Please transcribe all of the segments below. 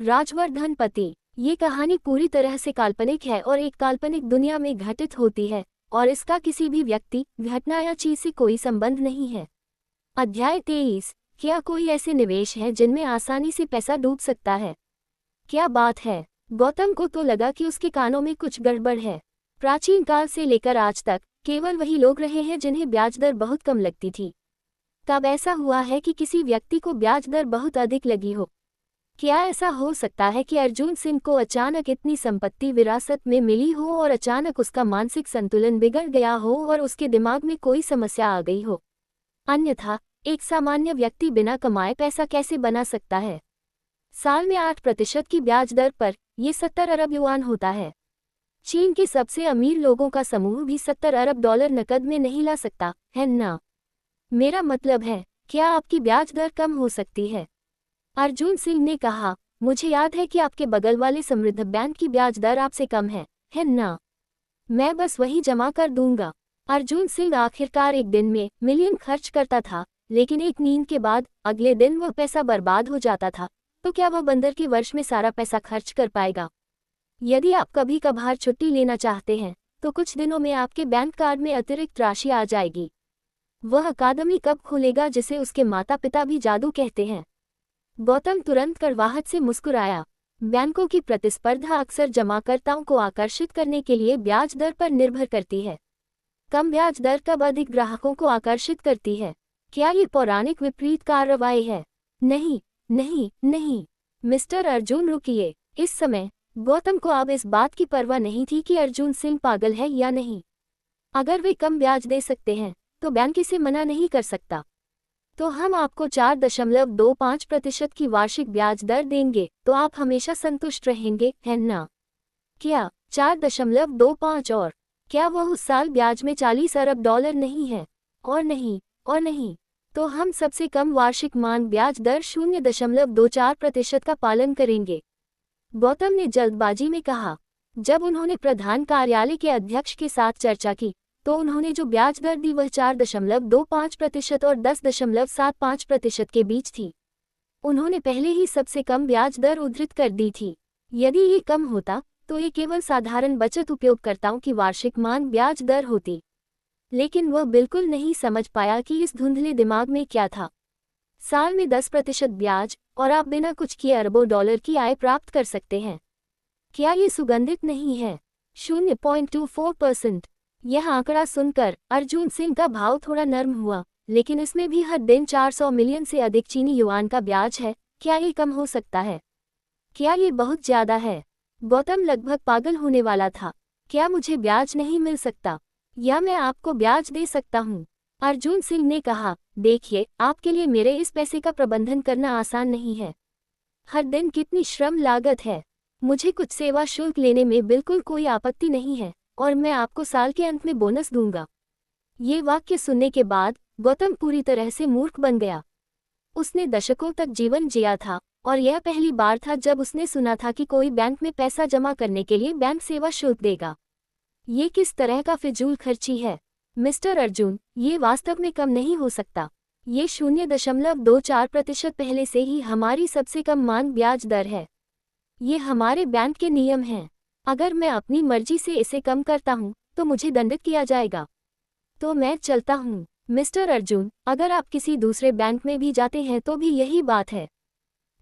राजवर्धन पति। ये कहानी पूरी तरह से काल्पनिक है और एक काल्पनिक दुनिया में घटित होती है और इसका किसी भी व्यक्ति, घटना या चीज से कोई संबंध नहीं है। अध्याय 23। क्या कोई ऐसे निवेश है जिनमें आसानी से पैसा डूब सकता है? क्या बात है! गौतम को तो लगा कि उसके कानों में कुछ गड़बड़ है। प्राचीन काल से लेकर आज तक केवल वही लोग रहे हैं जिन्हें ब्याज दर बहुत कम लगती थी। कब ऐसा हुआ है कि किसी व्यक्ति को ब्याज दर बहुत अधिक लगी हो? क्या ऐसा हो सकता है कि अर्जुन सिंह को अचानक इतनी संपत्ति विरासत में मिली हो और अचानक उसका मानसिक संतुलन बिगड़ गया हो और उसके दिमाग में कोई समस्या आ गई हो? अन्यथा एक सामान्य व्यक्ति बिना कमाए पैसा कैसे बना सकता है? साल में 8% की ब्याज दर पर यह 70 अरब युआन होता है। चीन के सबसे अमीर लोगों का समूह भी 70 अरब डॉलर नकद में नहीं ला सकता है ना? मेरा मतलब है, क्या आपकी ब्याज दर कम हो सकती है? अर्जुन सिंह ने कहा, मुझे याद है कि आपके बगल वाले समृद्ध बैंक की ब्याज दर आपसे कम है ना? मैं बस वही जमा कर दूंगा। अर्जुन सिंह आखिरकार एक दिन में मिलियन खर्च करता था, लेकिन एक नींद के बाद अगले दिन वह पैसा बर्बाद हो जाता था। तो क्या वह बंदर के वर्ष में सारा पैसा खर्च कर पाएगा? यदि आप कभी कभार छुट्टी लेना चाहते हैं, तो कुछ दिनों में आपके बैंक कार्ड में अतिरिक्त राशि आ जाएगी। वह अकादमी कब खुलेगा जिसे उसके माता पिता भी जादू कहते हैं? गौतम तुरंत करवाहट से मुस्कुराया। बैंकों की प्रतिस्पर्धा अक्सर जमाकर्ताओं को आकर्षित करने के लिए ब्याज दर पर निर्भर करती है। कम ब्याज दर कब अधिक ग्राहकों को आकर्षित करती है? क्या ये पौराणिक विपरीत कार्रवाई है? नहीं नहीं नहीं, मिस्टर अर्जुन रुकिए। इस समय गौतम को अब इस बात की परवाह नहीं थी कि अर्जुन सिंह पागल है या नहीं। अगर वे कम ब्याज दे सकते हैं तो बैंक इसे मना नहीं कर सकता। तो हम आपको 4.25% की वार्षिक ब्याज दर देंगे, तो आप हमेशा संतुष्ट रहेंगे, है ना? क्या 4.25? और क्या वह उस साल ब्याज में 40 अरब डॉलर नहीं है? और नहीं, तो हम सबसे कम वार्षिक मान ब्याज दर 0.24% का पालन करेंगे, गौतम ने जल्दबाजी में कहा। जब उन्होंने प्रधान कार्यालय के अध्यक्ष के साथ चर्चा की, तो उन्होंने जो ब्याज दर दी वह 4.25% और 10.75% के बीच थी। उन्होंने पहले ही सबसे कम ब्याज दर उद्धृत कर दी थी। यदि ये कम होता तो ये केवल साधारण बचत उपयोगकर्ताओं की वार्षिक मान ब्याज दर होती। लेकिन वह बिल्कुल नहीं समझ पाया कि इस धुंधले दिमाग में क्या था। साल में 10% ब्याज और आप बिना कुछ किए अरबों डॉलर की आय प्राप्त कर सकते हैं। क्या ये सुगंधित नहीं है? 0.24%। यह आंकड़ा सुनकर अर्जुन सिंह का भाव थोड़ा नर्म हुआ, लेकिन इसमें भी हर दिन 400 मिलियन से अधिक चीनी युआन का ब्याज है। क्या ये कम हो सकता है? क्या ये बहुत ज्यादा है? गौतम लगभग पागल होने वाला था। क्या मुझे ब्याज नहीं मिल सकता, या मैं आपको ब्याज दे सकता हूँ? अर्जुन सिंह ने कहा, देखिए, आपके लिए मेरे इस पैसे का प्रबंधन करना आसान नहीं है। हर दिन कितनी श्रम लागत है। मुझे कुछ सेवा शुल्क लेने में बिल्कुल कोई आपत्ति नहीं है, और मैं आपको साल के अंत में बोनस दूंगा। ये वाक्य सुनने के बाद गौतम पूरी तरह से मूर्ख बन गया। उसने दशकों तक जीवन जिया था और यह पहली बार था जब उसने सुना था कि कोई बैंक में पैसा जमा करने के लिए बैंक सेवा शुल्क देगा। ये किस तरह का फिजूल खर्ची है? मिस्टर अर्जुन, ये वास्तव में कम नहीं हो सकता। ये 0.24% पहले से ही हमारी सबसे कम मान ब्याज दर है। ये हमारे बैंक के नियम हैं। अगर मैं अपनी मर्जी से इसे कम करता हूँ तो मुझे दंडित किया जाएगा। तो मैं चलता हूँ। मिस्टर अर्जुन, अगर आप किसी दूसरे बैंक में भी जाते हैं तो भी यही बात है,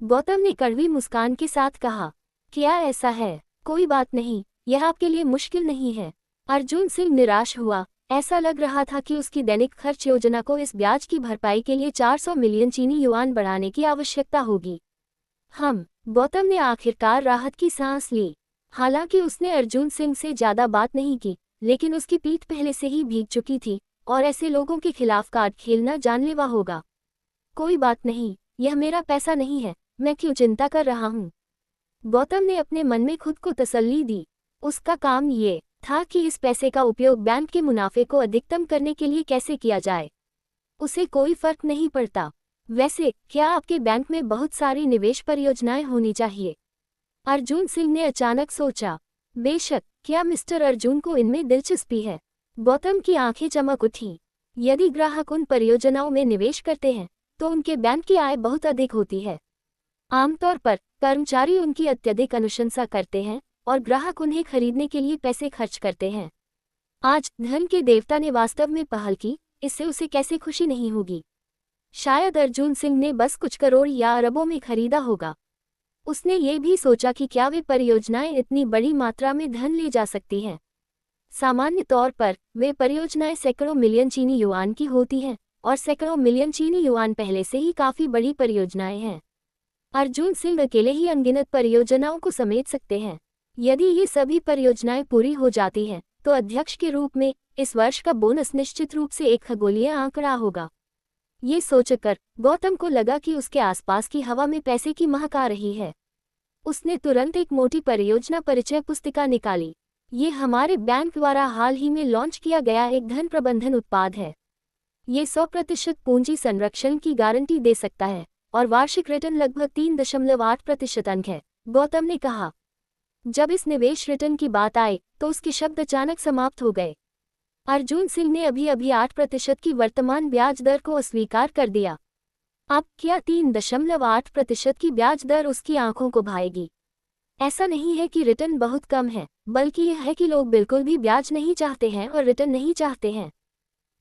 गौतम ने कड़वी मुस्कान के साथ कहा। क्या ऐसा है? कोई बात नहीं, यह आपके लिए मुश्किल नहीं है। अर्जुन सिंह निराश हुआ। ऐसा लग रहा था कि उसकी दैनिक खर्च योजना को इस ब्याज की भरपाई के लिए 400 मिलियन चीनी युआन बढ़ाने की आवश्यकता होगी। गौतम ने आखिरकार राहत की सांस ली। हालांकि उसने अर्जुन सिंह से ज्यादा बात नहीं की, लेकिन उसकी पीठ पहले से ही भीग चुकी थी और ऐसे लोगों के खिलाफ कार्ड खेलना जानलेवा होगा। कोई बात नहीं, यह मेरा पैसा नहीं है, मैं क्यों चिंता कर रहा हूँ? गौतम ने अपने मन में खुद को तसल्ली दी। उसका काम ये था कि इस पैसे का उपयोग बैंक के मुनाफे को अधिकतम करने के लिए कैसे किया जाए। उसे कोई फर्क नहीं पड़ता। वैसे क्या आपके बैंक में बहुत सारी निवेश परियोजनाएं होनी चाहिए? अर्जुन सिंह ने अचानक सोचा। बेशक, क्या मिस्टर अर्जुन को इनमें दिलचस्पी है? गौतम की आंखें चमक उठीं। यदि ग्राहक उन परियोजनाओं में निवेश करते हैं तो उनके बैंक की आय बहुत अधिक होती है। आमतौर पर कर्मचारी उनकी अत्यधिक अनुशंसा करते हैं और ग्राहक उन्हें खरीदने के लिए पैसे खर्च करते हैं। आज धन के देवता ने वास्तव में पहल की, इससे उसे कैसे खुशी नहीं होगी। शायद अर्जुन सिंह ने बस कुछ करोड़ या अरबों में खरीदा होगा। उसने ये भी सोचा कि क्या वे परियोजनाएं इतनी बड़ी मात्रा में धन ले जा सकती हैं। सामान्य तौर पर वे परियोजनाएं सैकड़ों मिलियन चीनी युआन की होती हैं, और सैकड़ों मिलियन चीनी युआन पहले से ही काफी बड़ी परियोजनाएं हैं। अर्जुन सिंह अकेले ही अनगिनत परियोजनाओं को समेट सकते हैं। यदि ये सभी परियोजनाएं पूरी हो जाती हैं, तो अध्यक्ष के रूप में इस वर्ष का बोनस निश्चित रूप से एक खगोलीय आंकड़ा होगा। ये सोचकर गौतम को लगा कि उसके आसपास की हवा में पैसे की महक आ रही है। उसने तुरंत एक मोटी परियोजना परिचय पुस्तिका निकाली। ये हमारे बैंक द्वारा हाल ही में लॉन्च किया गया एक धन प्रबंधन उत्पाद है। ये 100% पूंजी संरक्षण की गारंटी दे सकता है और वार्षिक रिटर्न लगभग 3.8% अंक है, गौतम ने कहा। जब इस निवेश रिटर्न की बात आई तो उसके शब्द अचानक समाप्त हो गए। अर्जुन सिंह ने अभी 8% की वर्तमान ब्याज दर को अस्वीकार कर दिया। अब क्या 3.8% की ब्याज दर उसकी आंखों को भाएगी? ऐसा नहीं है कि रिटर्न बहुत कम है, बल्कि यह है कि लोग बिल्कुल भी ब्याज नहीं चाहते हैं और रिटर्न नहीं चाहते हैं।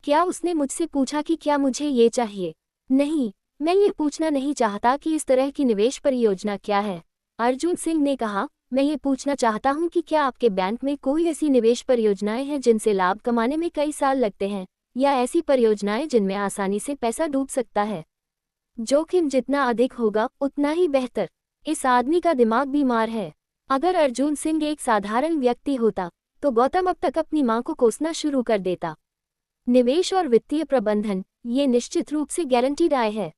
क्या उसने मुझसे पूछा कि क्या मुझे ये चाहिए? नहीं, मैं ये पूछना नहीं चाहता कि इस तरह की निवेश परियोजना क्या है, अर्जुन सिंह ने कहा। मैं ये पूछना चाहता हूँ कि क्या आपके बैंक में कोई ऐसी निवेश परियोजनाएं हैं जिनसे लाभ कमाने में कई साल लगते हैं, या ऐसी परियोजनाएं जिनमें आसानी से पैसा डूब सकता है? जोखिम जितना अधिक होगा उतना ही बेहतर। इस आदमी का दिमाग बीमार है। अगर अर्जुन सिंह एक साधारण व्यक्ति होता तो गौतम अब तक अपनी मां को कोसना शुरू कर देता। निवेश और वित्तीय प्रबंधन, ये निश्चित रूप से गारंटीड आय है।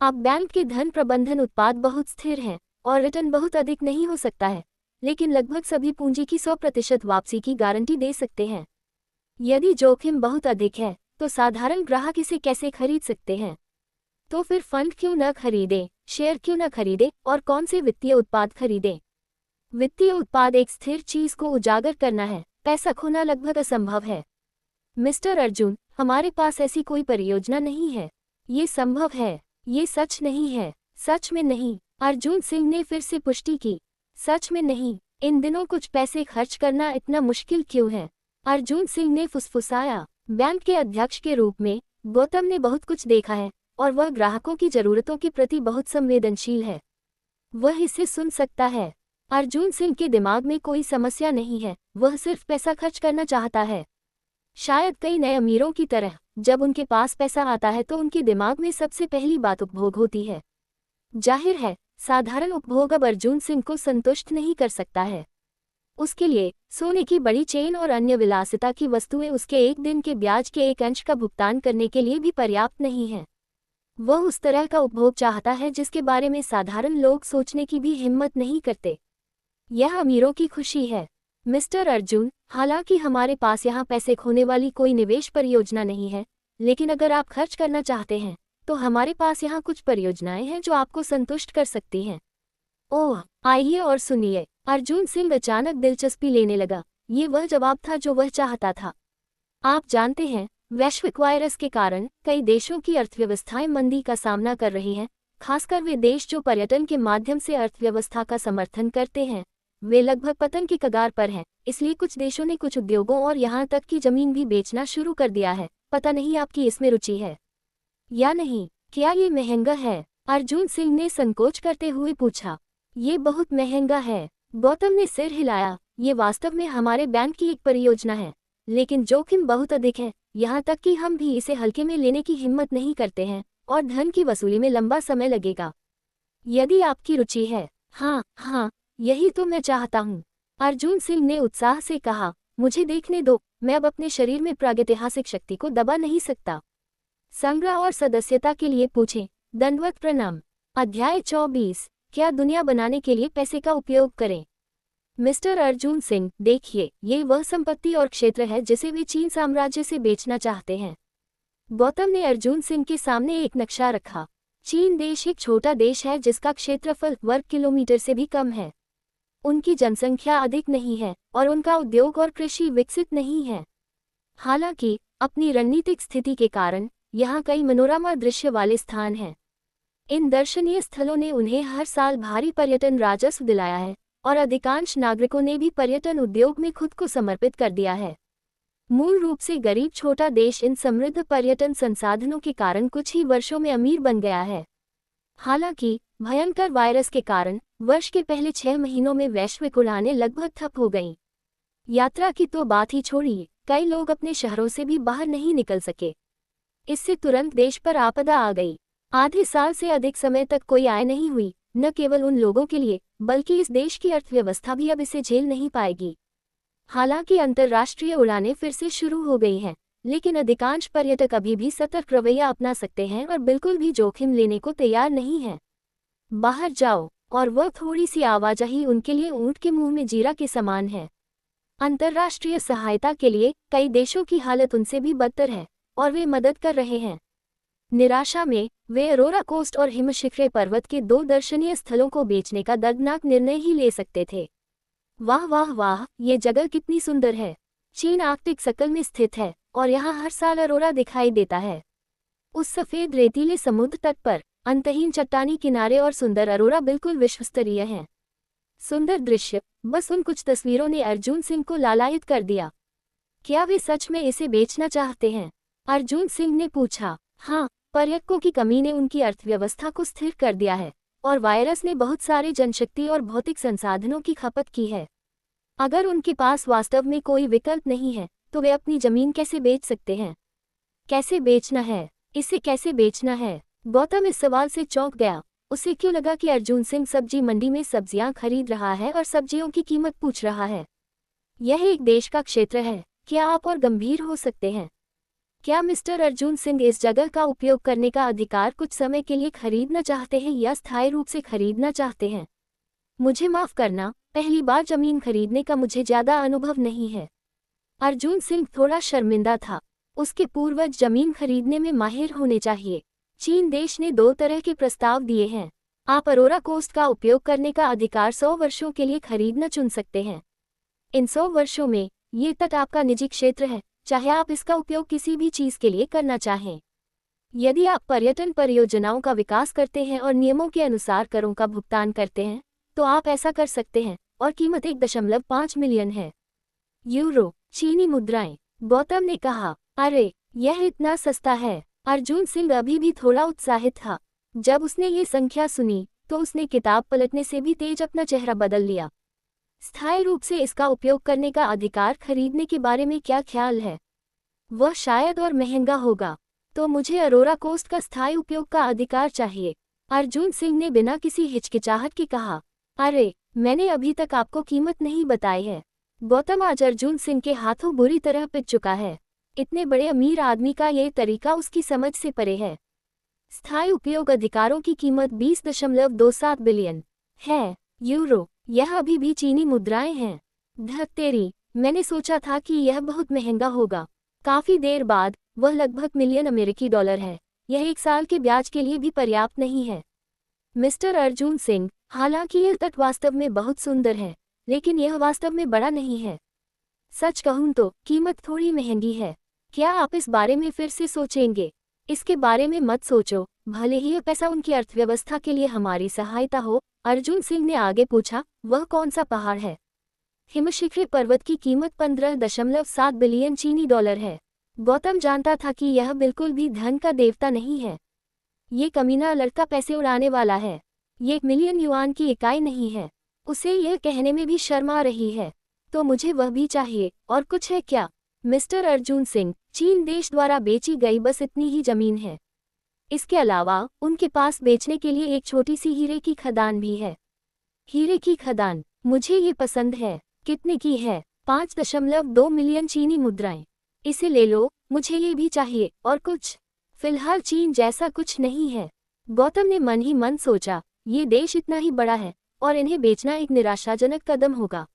अब बैंक के धन प्रबंधन उत्पाद बहुत स्थिर हैं और रिटर्न बहुत अधिक नहीं हो सकता है, लेकिन लगभग सभी पूंजी की 100% वापसी की गारंटी दे सकते हैं। यदि जोखिम बहुत अधिक है तो साधारण ग्राहक इसे कैसे खरीद सकते हैं? तो फिर फंड क्यों न खरीदें, शेयर क्यों न खरीदें और कौन से वित्तीय उत्पाद खरीदें? वित्तीय उत्पाद एक स्थिर चीज को उजागर करना है, पैसा खोना लगभग असंभव है। मिस्टर अर्जुन, हमारे पास ऐसी कोई परियोजना नहीं है। ये संभव है। ये सच नहीं है। सच में नहीं, अर्जुन सिंह ने फिर से पुष्टि की। सच में नहीं। इन दिनों कुछ पैसे खर्च करना इतना मुश्किल क्यों है? अर्जुन सिंह ने फुसफुसाया। बैंक के अध्यक्ष के रूप में गौतम ने बहुत कुछ देखा है और वह ग्राहकों की जरूरतों के प्रति बहुत संवेदनशील है। वह इसे सुन सकता है। अर्जुन सिंह के दिमाग में कोई समस्या नहीं है, वह सिर्फ पैसा खर्च करना चाहता है। शायद कई नए अमीरों की तरह जब उनके पास पैसा आता है तो उनके दिमाग में सबसे पहली बात उपभोग होती है। जाहिर है, साधारण उपभोग अब अर्जुन सिंह को संतुष्ट नहीं कर सकता है। उसके लिए सोने की बड़ी चेन और अन्य विलासिता की वस्तुएं उसके एक दिन के ब्याज के एक अंश का भुगतान करने के लिए भी पर्याप्त नहीं है। वह उस तरह का उपभोग चाहता है जिसके बारे में साधारण लोग सोचने की भी हिम्मत नहीं करते। यह अमीरों की खुशी है। मिस्टर अर्जुन, हालांकि हमारे पास यहाँ पैसे खोने वाली कोई निवेश परियोजना नहीं है, लेकिन अगर आप खर्च करना चाहते हैं तो हमारे पास यहाँ कुछ परियोजनाएं हैं जो आपको संतुष्ट कर सकती हैं। ओह, आइए और सुनिए। अर्जुन सिंह अचानक दिलचस्पी लेने लगा। ये वह जवाब था जो वह चाहता था। आप जानते हैं, वैश्विक वायरस के कारण कई देशों की अर्थव्यवस्थाएं मंदी का सामना कर रही हैं, खासकर वे देश जो पर्यटन के माध्यम से अर्थव्यवस्था का समर्थन करते हैं। वे लगभग पतन की कगार पर हैं, इसलिए कुछ देशों ने कुछ उद्योगों और यहाँ तक कि जमीन भी बेचना शुरू कर दिया है। पता नहीं आपकी इसमें रुचि है या नहीं। क्या ये महंगा है? अर्जुन सिंह ने संकोच करते हुए पूछा। ये बहुत महंगा है, गौतम ने सिर हिलाया। ये वास्तव में हमारे बैंक की एक परियोजना है, लेकिन जोखिम बहुत अधिक है, यहाँ तक कि हम भी इसे हल्के में लेने की हिम्मत नहीं करते हैं और धन की वसूली में लंबा समय लगेगा। यदि आपकी रुचि है। हाँ, यही तो मैं चाहता हूँ, अर्जुन सिंह ने उत्साह से कहा। मुझे देखने दो, मैं अब अपने शरीर में प्रागैतिहासिक शक्ति को दबा नहीं सकता। संग्रह और सदस्यता के लिए पूछें। दंडवत प्रणाम। अध्याय 24। क्या दुनिया बनाने के लिए पैसे का उपयोग करें? मिस्टर अर्जुन सिंह, देखिए, ये वह संपत्ति और क्षेत्र है जिसे वे चीन साम्राज्य से बेचना चाहते हैं। गौतम ने अर्जुन सिंह के सामने एक नक्शा रखा। चीन देश एक छोटा देश है जिसका क्षेत्रफल वर्ग किलोमीटर से भी कम है। उनकी जनसंख्या अधिक नहीं है और उनका उद्योग और कृषि विकसित नहीं है। हालांकि अपनी रणनीतिक स्थिति के कारण यहाँ कई मनोरम दृश्य वाले स्थान हैं। इन दर्शनीय स्थलों ने उन्हें हर साल भारी पर्यटन राजस्व दिलाया है और अधिकांश नागरिकों ने भी पर्यटन उद्योग में खुद को समर्पित कर दिया है। मूल रूप से गरीब छोटा देश इन समृद्ध पर्यटन संसाधनों के कारण कुछ ही वर्षों में अमीर बन गया है। हालांकि भयंकर वायरस के कारण वर्ष के पहले 6 महीनों में वैश्विक उड़ानें लगभग ठप हो गईं। यात्रा की तो बात ही छोड़िए, कई लोग अपने शहरों से भी बाहर नहीं निकल सके। इससे तुरंत देश पर आपदा आ गई। आधे साल से अधिक समय तक कोई आय नहीं हुई, न केवल उन लोगों के लिए बल्कि इस देश की अर्थव्यवस्था भी अब इसे झेल नहीं पाएगी। हालांकि अंतर्राष्ट्रीय उड़ानें फिर से शुरू हो गई हैं, लेकिन अधिकांश पर्यटक अभी भी सतर्क रवैया अपना सकते हैं और बिल्कुल भी जोखिम लेने को तैयार नहीं हैं। बाहर जाओ और वह थोड़ी सी आवाजाही उनके लिए ऊंट के मुंह में जीरा के समान है। अंतर्राष्ट्रीय सहायता के लिए कई देशों की हालत उनसे भी बदतर है और वे मदद कर रहे हैं। निराशा में वे अरोरा कोस्ट और हिमशिखरे पर्वत के 2 दर्शनीय स्थलों को बेचने का दर्दनाक निर्णय ही ले सकते थे। वाह वाह वाह, ये जगह कितनी सुंदर है। चीन आर्कटिक सर्कल में स्थित है और यहाँ हर साल अरोरा दिखाई देता है। उस सफ़ेद रेतीले समुद्र तट पर अंतहीन चट्टानी किनारे और सुंदर अरोरा बिल्कुल विश्वस्तरीय हैं। सुंदर दृश्य, बस उन कुछ तस्वीरों ने अर्जुन सिंह को लालायित कर दिया। क्या वे सच में इसे बेचना चाहते हैं? अर्जुन सिंह ने पूछा। हाँ, पर्यटकों की कमी ने उनकी अर्थव्यवस्था को स्थिर कर दिया है और वायरस ने बहुत सारे जनशक्ति और भौतिक संसाधनों की खपत की है। अगर उनके पास वास्तव में कोई विकल्प नहीं है तो वे अपनी जमीन कैसे बेच सकते हैं? कैसे बेचना है? इसे कैसे बेचना है? गौतम इस सवाल से चौंक गया। उसे क्यों लगा कि अर्जुन सिंह सब्जी मंडी में सब्जियां खरीद रहा है और सब्जियों की कीमत पूछ रहा है। यह एक देश का क्षेत्र है, क्या आप और गंभीर हो सकते हैं? क्या मिस्टर अर्जुन सिंह इस जगह का उपयोग करने का अधिकार कुछ समय के लिए खरीदना चाहते हैं या स्थायी रूप से खरीदना चाहते हैं? मुझे माफ़ करना, पहली बार जमीन खरीदने का मुझे ज़्यादा अनुभव नहीं है। अर्जुन सिंह थोड़ा शर्मिंदा था। उसके पूर्वज जमीन खरीदने में माहिर होने चाहिए। चीन देश ने 2 तरह के प्रस्ताव दिए हैं। आप अरोरा कोस्ट का उपयोग करने का अधिकार 100 वर्षों के लिए खरीदना चुन सकते हैं। इन 100 वर्षों में ये तट आपका निजी क्षेत्र है, चाहे आप इसका उपयोग किसी भी चीज़ के लिए करना चाहें। यदि आप पर्यटन परियोजनाओं का विकास करते हैं और नियमों के अनुसार करों का भुगतान करते हैं तो आप ऐसा कर सकते हैं और कीमत 1.5 मिलियन है। यूरो, चीनी मुद्राएं। गौतम ने कहा, अरे यह इतना सस्ता है। अर्जुन सिंह अभी भी थोड़ा उत्साहित था। जब उसने ये संख्या सुनी तो उसने किताब पलटने से भी तेज अपना चेहरा बदल लिया। स्थायी रूप से इसका उपयोग करने का अधिकार खरीदने के बारे में क्या ख्याल है? वह शायद और महंगा होगा। तो मुझे अरोरा कोस्ट का स्थायी उपयोग का अधिकार चाहिए, अर्जुन सिंह ने बिना किसी हिचकिचाहट के कहा। अरे, मैंने अभी तक आपको कीमत नहीं बताई है। गौतम आज अर्जुन सिंह के हाथों बुरी तरह पिट चुका है। इतने बड़े अमीर आदमी का ये तरीका उसकी समझ से परे है। स्थायी उपयोग अधिकारों की कीमत 20.27 बिलियन है यूरो। यह अभी भी चीनी मुद्राएं हैं। धत तेरी, मैंने सोचा था कि यह बहुत महंगा होगा। काफी देर बाद वह लगभग मिलियन अमेरिकी डॉलर है। यह 1 साल के ब्याज के लिए भी पर्याप्त नहीं है। मिस्टर अर्जुन सिंह, हालांकि यह तट वास्तव में बहुत सुंदर है, लेकिन यह वास्तव में बड़ा नहीं है। सच कहूं तो कीमत थोड़ी महंगी है। क्या आप इस बारे में फिर से सोचेंगे? इसके बारे में मत सोचो, भले ही यह पैसा उनकी अर्थव्यवस्था के लिए हमारी सहायता हो। अर्जुन सिंह ने आगे पूछा, वह कौन सा पहाड़ है? हिमशिखरे पर्वत की कीमत 15.7 बिलियन चीनी डॉलर है। गौतम जानता था कि यह बिल्कुल भी धन का देवता नहीं है। ये कमीना लड़का पैसे उड़ाने वाला है। ये 1 मिलियन युआन की इकाई नहीं है। उसे यह कहने में भी शर्म आ रही है। तो मुझे वह भी चाहिए। और कुछ है क्या? मिस्टर अर्जुन सिंह, चीन देश द्वारा बेची गई बस इतनी ही जमीन है। इसके अलावा उनके पास बेचने के लिए एक छोटी सी हीरे की खदान भी है। हीरे की खदान, मुझे ये पसंद है। कितने की है? 5.2 मिलियन चीनी मुद्राएं। इसे ले लो, मुझे ये भी चाहिए। और कुछ? फिलहाल चीन जैसा कुछ नहीं है। गौतम ने मन ही मन सोचा, ये देश इतना ही बड़ा है और इन्हें बेचना एक निराशाजनक कदम होगा।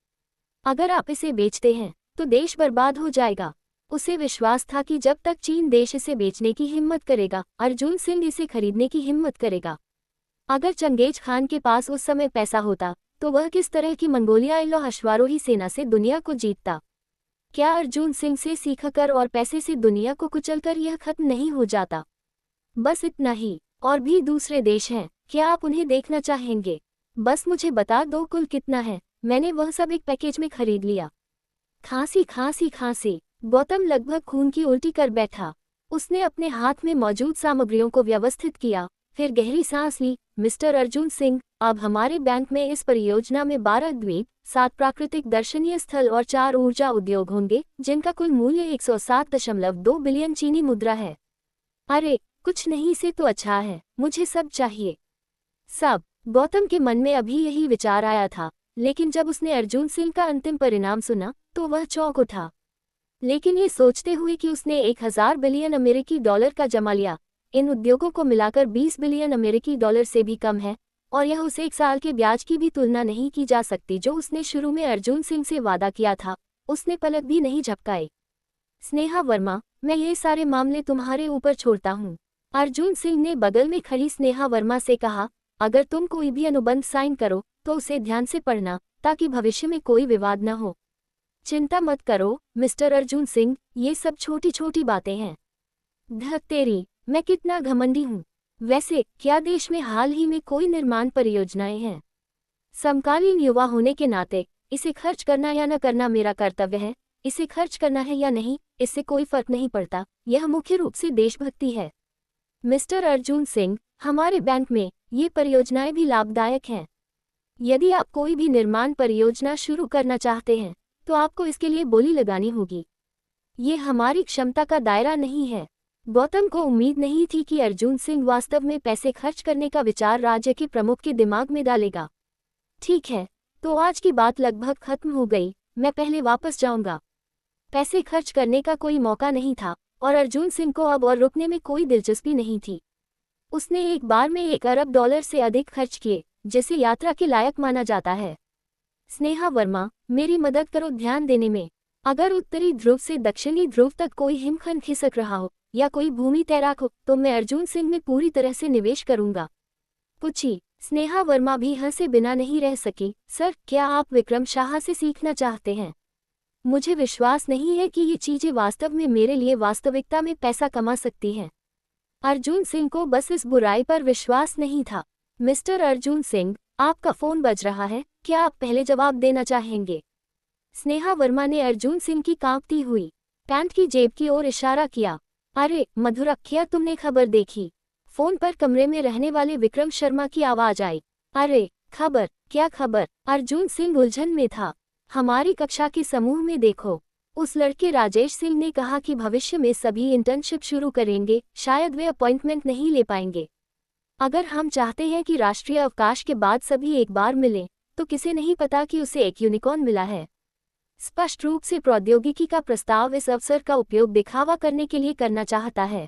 अगर आप इसे बेचते हैं तो देश बर्बाद हो जाएगा। उसे विश्वास था कि जब तक चीन देश इसे बेचने की हिम्मत करेगा, अर्जुन सिंह इसे खरीदने की हिम्मत करेगा। अगर चंगेज खान के पास उस समय पैसा होता तो वह किस तरह की मंगोलियाई अश्वारोही सेना से दुनिया को जीतता। क्या अर्जुन सिंह से सीखकर और पैसे से दुनिया को कुचलकर यह खत्म नहीं हो जाता? बस इतना ही। और भी दूसरे देश हैं, क्या आप उन्हें देखना चाहेंगे? बस मुझे बता दो कुल कितना है, मैंने वह सब एक पैकेज में खरीद लिया। खांसी खांसी खांसी। गौतम लगभग खून की उल्टी कर बैठा। उसने अपने हाथ में मौजूद सामग्रियों को व्यवस्थित किया, फिर गहरी सांस ली। मिस्टर अर्जुन सिंह, अब हमारे बैंक में इस परियोजना में 12 द्वीप, 7 प्राकृतिक दर्शनीय स्थल और 4 ऊर्जा उद्योग होंगे, जिनका कुल मूल्य 107.2 बिलियन चीनी मुद्रा है। अरे, कुछ नहीं से तो अच्छा है, मुझे सब चाहिए। सब। गौतम के मन में अभी यही विचार आया था, लेकिन जब उसने अर्जुन सिंह का अंतिम परिणाम सुना तो वह चौंक उठा। लेकिन ये सोचते हुए कि उसने 1000 बिलियन अमेरिकी डॉलर का जमा लिया, इन उद्योगों को मिलाकर 20 बिलियन अमेरिकी डॉलर से भी कम है, और यह उस 1 साल के ब्याज की भी तुलना नहीं की जा सकती जो उसने शुरू में अर्जुन सिंह से वादा किया था। उसने पलक भी नहीं झपकाई। स्नेहा वर्मा, मैं ये सारे मामले तुम्हारे ऊपर छोड़ता हूँ। अर्जुन सिंह ने बगल में खड़ी स्नेहा वर्मा से कहा, अगर तुम कोई भी अनुबंध साइन करो तो उसे ध्यान से पढ़ना, ताकि भविष्य में कोई विवाद न हो। चिंता मत करो मिस्टर अर्जुन सिंह, ये सब छोटी छोटी बातें हैं। धत तेरी, मैं कितना घमंडी हूँ। वैसे क्या देश में हाल ही में कोई निर्माण परियोजनाएं हैं? समकालीन युवा होने के नाते इसे खर्च करना या न करना मेरा कर्तव्य है। इसे खर्च करना है या नहीं, इससे कोई फर्क नहीं पड़ता, यह मुख्य रूप से देशभक्ति है। मिस्टर अर्जुन सिंह, हमारे बैंक में ये परियोजनाएं भी लाभदायक हैं। यदि आप कोई भी निर्माण परियोजना शुरू करना चाहते हैं तो आपको इसके लिए बोली लगानी होगी। ये हमारी क्षमता का दायरा नहीं है। गौतम को उम्मीद नहीं थी कि अर्जुन सिंह वास्तव में पैसे खर्च करने का विचार राज्य के प्रमुख के दिमाग में डालेगा। ठीक है, तो आज की बात लगभग खत्म हो गई, मैं पहले वापस जाऊंगा। पैसे खर्च करने का कोई मौका नहीं था और अर्जुन सिंह को अब और रुकने में कोई दिलचस्पी नहीं थी। उसने एक बार में 1 अरब डॉलर से अधिक खर्च किए, जिसे यात्रा के लायक माना जाता है। स्नेहा वर्मा, मेरी मदद करो ध्यान देने में। अगर उत्तरी ध्रुव से दक्षिणी ध्रुव तक कोई हिमखंड खिसक रहा हो या कोई भूमि तैराक हो तो मैं अर्जुन सिंह में पूरी तरह से निवेश करूंगा। पूछी। स्नेहा वर्मा भी हंसे बिना नहीं रह सकी। सर, क्या आप विक्रम शाह से सीखना चाहते हैं? मुझे विश्वास नहीं है कि ये चीजें वास्तव में मेरे लिए वास्तविकता में पैसा कमा सकती हैं। अर्जुन सिंह को बस इस बुराई पर विश्वास नहीं था। मिस्टर अर्जुन सिंह, आपका फोन बज रहा है, क्या आप पहले जवाब देना चाहेंगे? स्नेहा वर्मा ने अर्जुन सिंह की कांपती हुई पैंट की जेब की ओर इशारा किया। अरे मधुरा, क्या तुमने खबर देखी? फोन पर कमरे में रहने वाले विक्रम शर्मा की आवाज आई। अरे खबर? क्या खबर? अर्जुन सिंह उलझन में था। हमारी कक्षा के समूह में देखो, उस लड़के राजेश सिंह ने कहा कि भविष्य में सभी इंटर्नशिप शुरू करेंगे, शायद वे अपॉइंटमेंट नहीं ले पाएंगे। अगर हम चाहते हैं कि राष्ट्रीय अवकाश के बाद सभी एक बार मिलें, तो किसे नहीं पता कि उसे एक यूनिकॉर्न मिला है। स्पष्ट रूप से प्रौद्योगिकी का प्रस्ताव इस अवसर का उपयोग दिखावा करने के लिए करना चाहता है।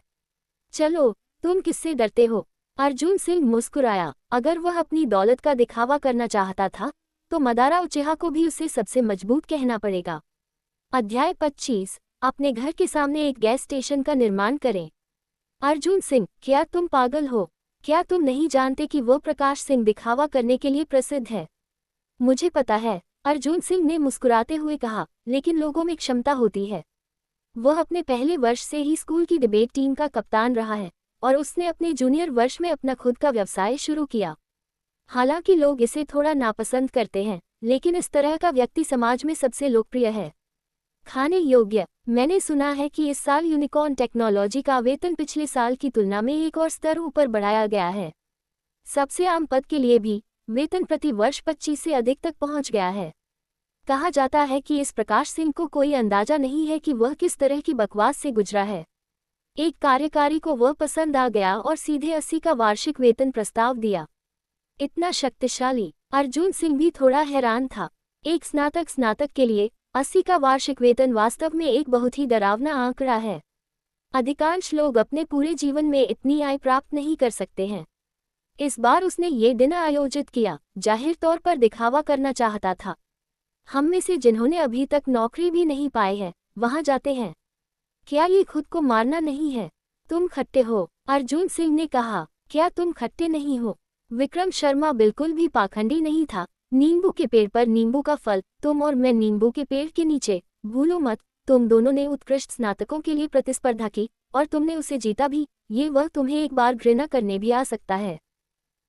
चलो, तुम किससे डरते हो? अर्जुन सिंह मुस्कुराया। अगर वह अपनी दौलत का दिखावा करना चाहता था तो मदारा उचेहा को भी उसे सबसे मजबूत कहना पड़ेगा। अध्याय 25। अपने घर के सामने एक गैस स्टेशन का निर्माण करें। अर्जुन सिंह, क्या तुम पागल हो? क्या तुम नहीं जानते कि वो प्रकाश सिंह दिखावा करने के लिए प्रसिद्ध है? मुझे पता है, अर्जुन सिंह ने मुस्कुराते हुए कहा, लेकिन लोगों में क्षमता होती है। वह अपने पहले वर्ष से ही स्कूल की डिबेट टीम का कप्तान रहा है और उसने अपने जूनियर वर्ष में अपना खुद का व्यवसाय शुरू किया। हालांकि लोग इसे थोड़ा नापसंद करते हैं, लेकिन इस तरह का व्यक्ति समाज में सबसे लोकप्रिय है। खाने योग्य। मैंने सुना है कि इस साल यूनिकॉर्न टेक्नोलॉजी का वेतन पिछले साल की तुलना में एक और स्तर ऊपर बढ़ाया गया है। सबसे आम पद के लिए भी वेतन प्रति वर्ष 25 से अधिक तक पहुंच गया है। कहा जाता है कि इस प्रकाश सिंह को कोई अंदाजा नहीं है कि वह किस तरह की बकवास से गुजरा है। एक कार्यकारी को वह पसंद आ गया और सीधे 80 का वार्षिक वेतन प्रस्ताव दिया। इतना शक्तिशाली? अर्जुन सिंह भी थोड़ा हैरान था। एक स्नातक के लिए 80 का वार्षिक वेतन वास्तव में एक बहुत ही डरावना आंकड़ा है। अधिकांश लोग अपने पूरे जीवन में इतनी आय प्राप्त नहीं कर सकते हैं। इस बार उसने ये दिन आयोजित किया, जाहिर तौर पर दिखावा करना चाहता था। हम में से जिन्होंने अभी तक नौकरी भी नहीं पाई है, वहां जाते हैं। क्या ये खुद को मारना नहीं है? तुम खट्टे हो, अर्जुन सिंह ने कहा। क्या तुम खट्टे नहीं हो? विक्रम शर्मा बिल्कुल भी पाखंडी नहीं था। नींबू के पेड़ पर नींबू का फल, तुम और मैं नींबू के पेड़ के नीचे। भूलो मत, तुम दोनों ने उत्कृष्ट स्नातकों के लिए प्रतिस्पर्धा की और तुमने उसे जीता भी। ये वह तुम्हें एक बार घृणा करने भी आ सकता है।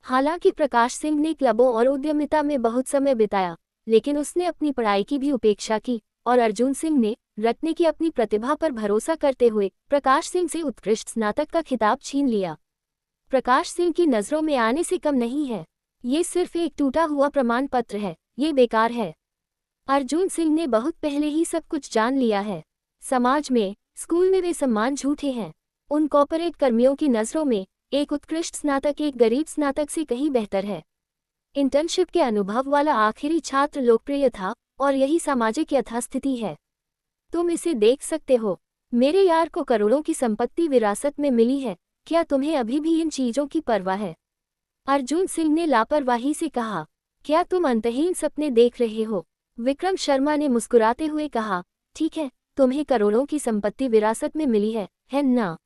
हालांकि प्रकाश सिंह ने क्लबों और उद्यमिता में बहुत समय बिताया, लेकिन उसने अपनी पढ़ाई की भी उपेक्षा की, और अर्जुन सिंह ने रटने की अपनी प्रतिभा पर भरोसा करते हुए प्रकाश सिंह से उत्कृष्ट स्नातक का खिताब छीन लिया। प्रकाश सिंह की नज़रों में आने से कम नहीं है। ये सिर्फ एक टूटा हुआ प्रमाण पत्र है, ये बेकार है। अर्जुन सिंह ने बहुत पहले ही सब कुछ जान लिया है। समाज में, स्कूल में वे सम्मान झूठे हैं। उन कॉर्पोरेट कर्मियों की नज़रों में एक उत्कृष्ट स्नातक एक गरीब स्नातक से कहीं बेहतर है। इंटर्नशिप के अनुभव वाला आखिरी छात्र लोकप्रिय था, और यही सामाजिक यथास्थिति है। तुम इसे देख सकते हो। मेरे यार को करोड़ों की संपत्ति विरासत में मिली है, क्या तुम्हें अभी भी इन चीज़ों की परवाह है? अर्जुन सिंह ने लापरवाही से कहा। क्या तुम अंतहीन सपने देख रहे हो? विक्रम शर्मा ने मुस्कुराते हुए कहा, ठीक है, तुम्हें करोड़ों की संपत्ति विरासत में मिली है ना?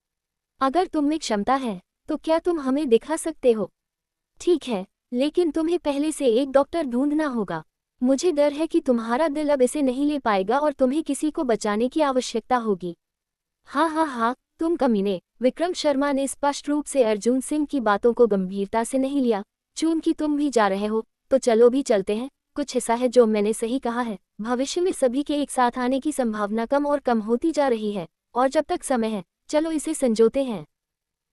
अगर तुम में क्षमता है, तो क्या तुम हमें दिखा सकते हो? ठीक है, लेकिन तुम्हें पहले से एक डॉक्टर ढूंढना होगा। मुझे डर है कि तुम्हारा दिल अब इसे नहीं ले पाएगा और तुम्हें किसी को बचाने की आवश्यकता होगी। हाँ, तुम कमीने। विक्रम शर्मा ने स्पष्ट रूप से अर्जुन सिंह की बातों को गंभीरता से नहीं लिया। चूंकि तुम भी जा रहे हो, तो चलो भी चलते हैं। कुछ ऐसा है जो मैंने सही कहा है, भविष्य में सभी के एक साथ आने की संभावना कम और कम होती जा रही है, और जब तक समय है, चलो इसे संजोते हैं।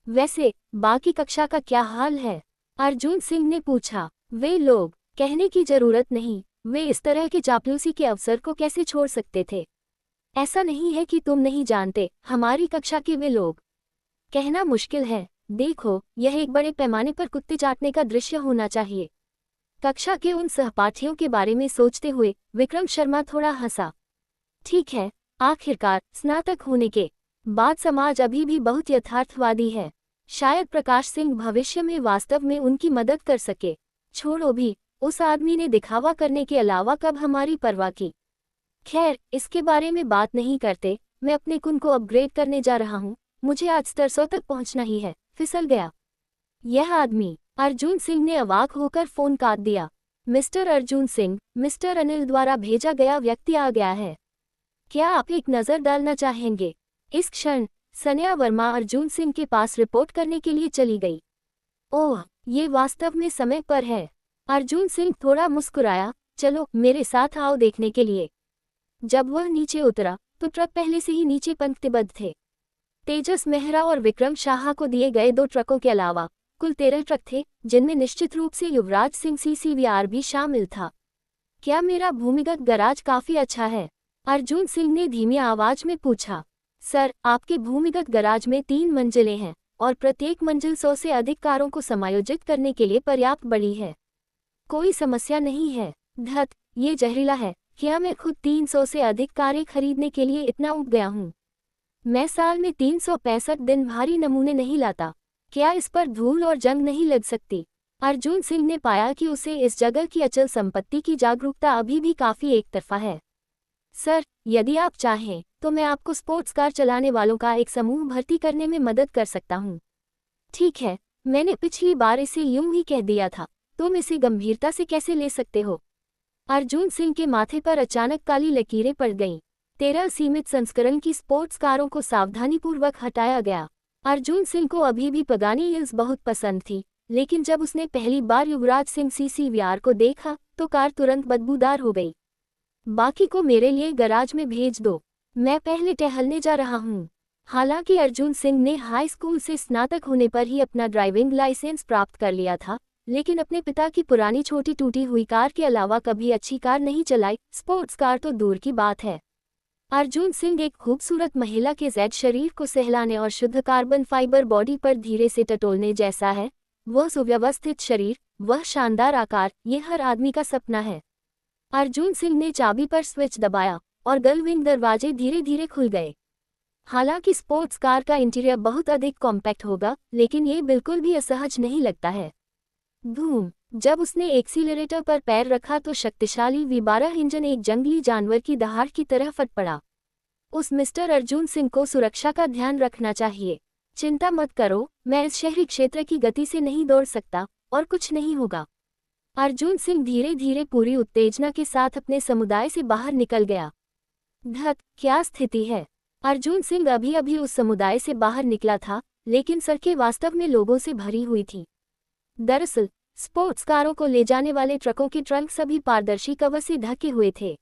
वैसे, बाकी कक्षा का क्या हाल है? अर्जुन सिंह ने पूछा। वे लोग, कहने की जरूरत नहीं, वे इस तरह के चापलूसी के अवसर को कैसे छोड़ सकते थे? ऐसा नहीं है कि तुम नहीं जानते, हमारी कक्षा के वे लोग। कहना मुश्किल है। देखो, यह एक बड़े पैमाने पर कुत्ते चाटने का दृश्य होना चाहिए। कक्षा के उन सहपाठियों के बारे में सोचते हुए विक्रम शर्मा थोड़ा हंसा। ठीक है, आखिरकार स्नातक होने के बाद समाज अभी भी बहुत यथार्थवादी है। शायद प्रकाश सिंह भविष्य में वास्तव में उनकी मदद कर सके। छोड़ो भी, उस आदमी ने दिखावा करने के अलावा कब हमारी परवाह की। खैर, इसके बारे में बात नहीं करते। मैं अपने कुन को अपग्रेड करने जा रहा हूँ। मुझे आज स्तर 100 तक पहुँचना ही है। फिसल गया यह आदमी। अर्जुन सिंह ने अवाक होकर फोन काट दिया। मिस्टर अर्जुन सिंह, मिस्टर अनिल द्वारा भेजा गया व्यक्ति आ गया है। क्या आप एक नज़र डालना चाहेंगे? इस क्षण सन्या वर्मा अर्जुन सिंह के पास रिपोर्ट करने के लिए चली गई। ओह, ये वास्तव में समय पर है। अर्जुन सिंह थोड़ा मुस्कुराया। चलो मेरे साथ आओ देखने के लिए। जब वह नीचे उतरा, तो ट्रक पहले से ही नीचे पंक्तिबद्ध थे। तेजस मेहरा और विक्रम शाह को दिए गए 2 ट्रकों के अलावा कुल 13 ट्रक थे, जिनमें निश्चित रूप से युवराज सिंह CCVR भी शामिल था। क्या मेरा भूमिगत गैराज काफी अच्छा है? अर्जुन सिंह ने धीमी आवाज में पूछा। सर, आपके भूमिगत गैराज में 3 मंजिलें हैं, और प्रत्येक मंजिल 100 से अधिक कारों को समायोजित करने के लिए पर्याप्त बड़ी है। कोई समस्या नहीं है। धत, ये जहरीला है। क्या मैं खुद 300 से अधिक कारें खरीदने के लिए इतना उब गया हूँ? मैं साल में 365 दिन भारी नमूने नहीं लाता। क्या इस पर धूल और जंग नहीं लग सकती? अर्जुन सिंह ने पाया कि उसे इस जगह की अचल संपत्ति की जागरूकता अभी भी काफी एकतरफा है। सर, यदि आप चाहें, तो मैं आपको स्पोर्ट्स कार चलाने वालों का एक समूह भर्ती करने में मदद कर सकता हूँ। ठीक है, मैंने पिछली बार इसे यूं ही कह दिया था। तुम इसे गंभीरता से कैसे ले सकते हो? अर्जुन सिंह के माथे पर अचानक काली लकीरें पड़ गईं। 13 सीमित संस्करण की स्पोर्ट्स कारों को सावधानीपूर्वक हटाया गया। अर्जुन सिंह को अभी भी पगानी हिल्स बहुत पसंद थी, लेकिन जब उसने पहली बार युवराज सिंह CCVR को देखा, तो कार तुरंत बदबूदार हो गई। बाकी को मेरे लिए गैराज में भेज दो, मैं पहले टहलने जा रहा हूँ। हालांकि अर्जुन सिंह ने हाई स्कूल से स्नातक होने पर ही अपना ड्राइविंग लाइसेंस प्राप्त कर लिया था, लेकिन अपने पिता की पुरानी छोटी टूटी हुई कार के अलावा कभी अच्छी कार नहीं चलाई, स्पोर्ट्स कार तो दूर की बात है। अर्जुन सिंह एक खूबसूरत महिला के ज़ैड शरीर को सहलाने और शुद्ध कार्बन फाइबर बॉडी पर धीरे से टटोलने जैसा है। वह सुव्यवस्थित शरीर, वह शानदार आकार, ये हर आदमी का सपना है। अर्जुन सिंह ने चाबी पर स्विच दबाया, और गलविंग दरवाजे धीरे धीरे खुल गए। हालांकि स्पोर्ट्स कार का इंटीरियर बहुत अधिक कॉम्पैक्ट होगा, लेकिन ये बिल्कुल भी असहज नहीं लगता है। धूम। जब उसने एक्सीलरेटर पर पैर रखा तो शक्तिशाली V12 इंजन एक जंगली जानवर की दहाड़ की तरह फट पड़ा। उस मिस्टर अर्जुन सिंह को सुरक्षा का ध्यान रखना चाहिए। चिंता मत करो, मैं इस शहरी क्षेत्र की गति से नहीं दौड़ सकता, और कुछ नहीं होगा। अर्जुन सिंह धीरे धीरे पूरी उत्तेजना के साथ अपने समुदाय से बाहर निकल गया। धत, क्या स्थिति है? अर्जुन सिंह अभी अभी उस समुदाय से बाहर निकला था, लेकिन सड़कें वास्तव में लोगों से भरी हुई थीं। दरअसल स्पोर्ट्स कारों को ले जाने वाले ट्रकों के ट्रंक सभी पारदर्शी कवर से ढके हुए थे।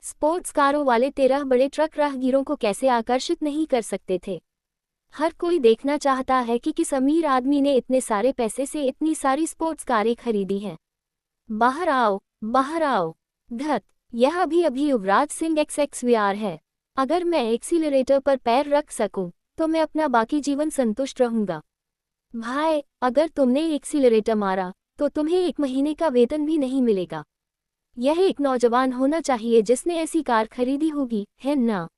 स्पोर्ट्स कारों वाले 13 बड़े ट्रक राहगीरों को कैसे आकर्षित नहीं कर सकते थे। हर कोई देखना चाहता है कि किस अमीर आदमी ने इतने सारे पैसे से इतनी सारी स्पोर्ट्स कारें खरीदी हैं। बाहर आओ, बाहर आओ। धत, यह अभी अभी युवराज सिंह XXVR है। अगर मैं एक्सीलरेटर पर पैर रख सकूं, तो मैं अपना बाकी जीवन संतुष्ट रहूंगा। भाई, अगर तुमने एक्सीलरेटर मारा, तो तुम्हें 1 महीने का वेतन भी नहीं मिलेगा। यह एक नौजवान होना चाहिए जिसने ऐसी कार खरीदी होगी, है ना?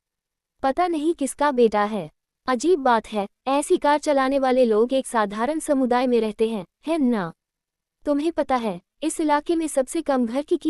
पता नहीं किसका बेटा है। अजीब बात है, ऐसी कार चलाने वाले लोग एक साधारण समुदाय में रहते हैं, है ना? तुम्हें पता है, इस इलाके में सबसे कम घर की कीमत